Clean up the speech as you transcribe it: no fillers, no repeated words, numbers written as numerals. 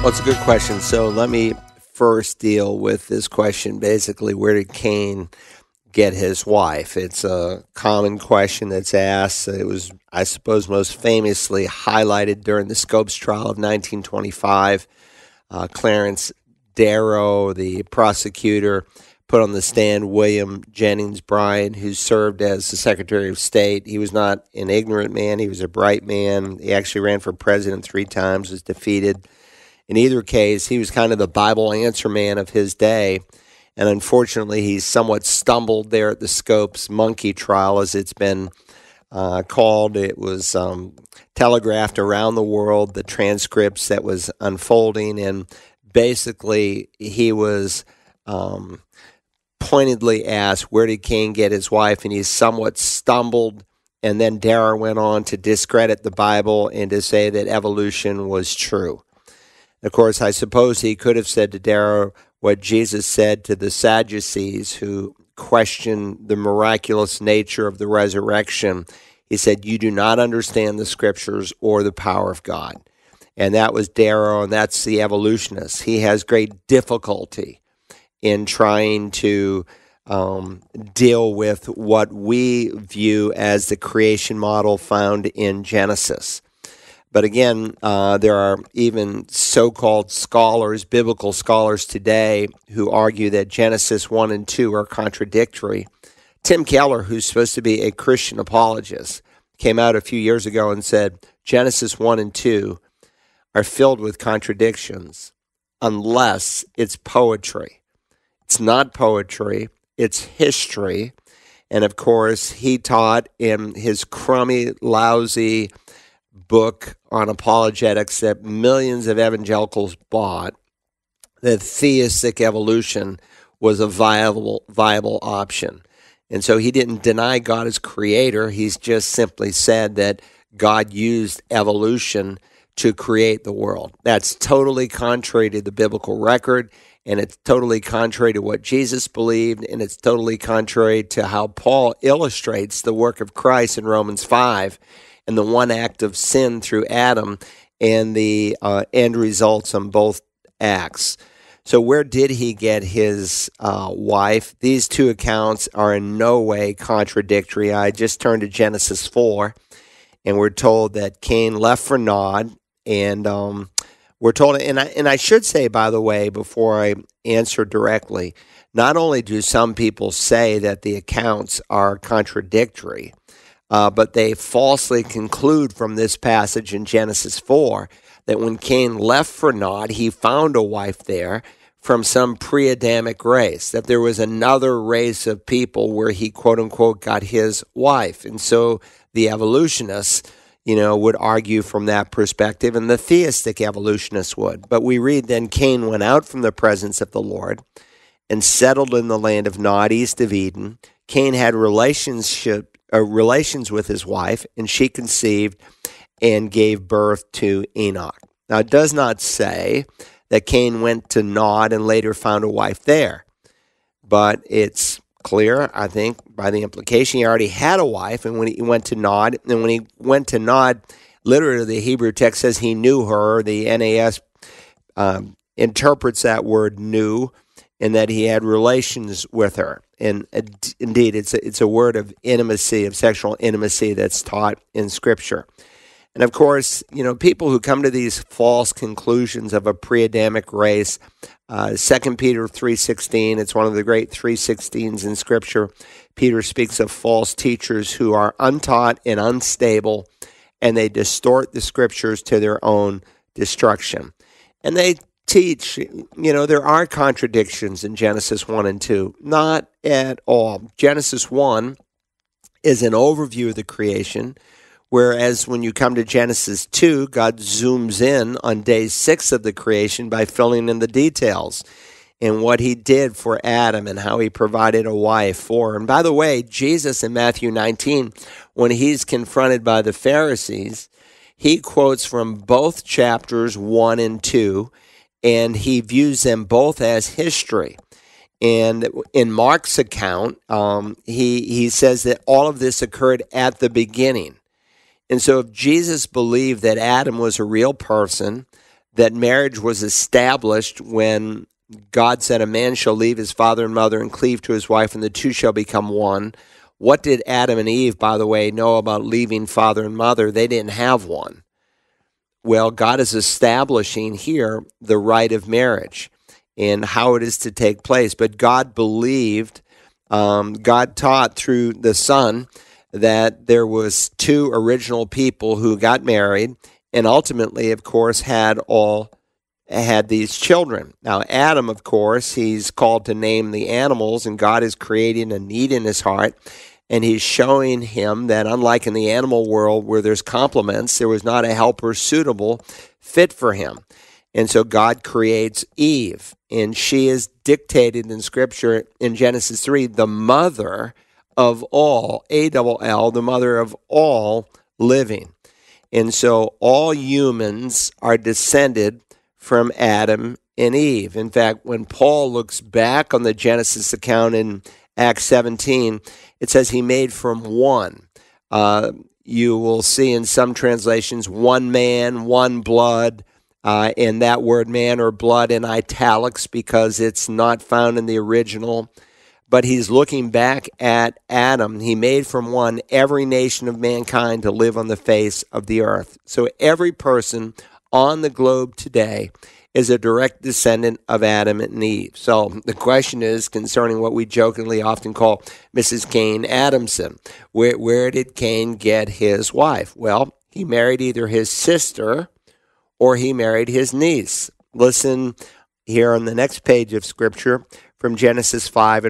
Well, it's a good question. So let me first deal with this question. Basically, where did Cain get his wife? It's a common question that's asked. It was, I suppose, most famously highlighted during the Scopes trial of 1925. Clarence Darrow, the prosecutor, put on the stand William Jennings Bryan, who served as the Secretary of State. He was not an ignorant man. He was a bright man. He actually ran for president 3 times, was defeated. In either case, he was kind of the Bible answer man of his day. And unfortunately, he somewhat stumbled there at the Scopes monkey trial, as it's been called. It was telegraphed around the world, the transcripts that was unfolding. And basically, he was pointedly asked, where did Cain get his wife? And he somewhat stumbled. And then Darrow went on to discredit the Bible and to say that evolution was true. Of course, I suppose he could have said to Darrow what Jesus said to the Sadducees who questioned the miraculous nature of the resurrection. He said, you do not understand the scriptures or the power of God. And that was Darrow, and that's the evolutionist. He has great difficulty in trying to deal with what we view as the creation model found in Genesis. But again, there are even so-called scholars, biblical scholars today, who argue that Genesis 1 and 2 are contradictory. Tim Keller, who's supposed to be a Christian apologist, came out a few years ago and said Genesis 1 and 2 are filled with contradictions unless it's poetry. It's not poetry, it's history. And of course, he taught in his crummy, lousy book on apologetics that millions of evangelicals bought, that theistic evolution was a viable option. And so he didn't deny God as creator. He's just simply said that God used evolution to create the world. That's totally contrary to the biblical record, and it's totally contrary to what Jesus believed, and it's totally contrary to how Paul illustrates the work of Christ in Romans 5 and the one act of sin through Adam and the end results on both acts. So where did he get his wife? These two accounts are in no way contradictory. I just turned to Genesis 4, and we're told that Cain left for Nod, and we're told, and I should say, by the way, before I answer directly, not only do some people say that the accounts are contradictory, but they falsely conclude from this passage in Genesis 4 that when Cain left for Nod, he found a wife there from some pre-Adamic race, that there was another race of people where he, quote-unquote, got his wife. And so the evolutionists, would argue from that perspective, and the theistic evolutionists would. But we read, then Cain went out from the presence of the Lord and settled in the land of Nod, east of Eden. Cain had relations with his wife, and she conceived and gave birth to Enoch. Now, it does not say that Cain went to Nod and later found a wife there, but it's clear, I think, by the implication he already had a wife, and when he went to Nod, literally the Hebrew text says he knew her. The NAS interprets that word knew, and that he had relations with her. And indeed, it's a word of intimacy, of sexual intimacy that's taught in Scripture. And of course, people who come to these false conclusions of a pre-Adamic race, 2 Peter 3:16, it's one of the great 3:16s in Scripture. Peter speaks of false teachers who are untaught and unstable, and they distort the Scriptures to their own destruction. And they teach, there are contradictions in Genesis 1 and 2. Not at all. Genesis 1 is an overview of the creation, whereas when you come to Genesis 2, God zooms in on day 6 of the creation by filling in the details and what he did for Adam and how he provided a wife for her. And by the way, Jesus in Matthew 19, when he's confronted by the Pharisees, he quotes from both chapters 1 and 2, and he views them both as history. And in Mark's account, he says that all of this occurred at the beginning. And so if Jesus believed that Adam was a real person, that marriage was established when God said a man shall leave his father and mother and cleave to his wife, and the two shall become one. What did Adam and Eve, by the way, know about leaving father and mother? They didn't have one. Well, God is establishing here the right of marriage and how it is to take place. But God believed, God taught through the Son that there was two original people who got married and ultimately, of course, had these children. Now, Adam, of course, he's called to name the animals, and God is creating a need in his heart. And he's showing him that unlike in the animal world where there's complements, there was not a helper suitable, fit for him. And so God creates Eve, and she is dictated in Scripture in Genesis 3, the mother of all, A-double-L, the mother of all living. And so all humans are descended from Adam and Eve. In fact, when Paul looks back on the Genesis account in Acts 17, it says he made from one. You will see in some translations, one man, one blood, and that word man or blood in italics because it's not found in the original. But he's looking back at Adam. He made from one every nation of mankind to live on the face of the earth. So every person on the globe today is a direct descendant of Adam and Eve. So the question is concerning what we jokingly often call Mrs. Cain Adamson. Where did Cain get his wife? Well, he married either his sister or he married his niece. Listen here on the next page of Scripture from Genesis 5 and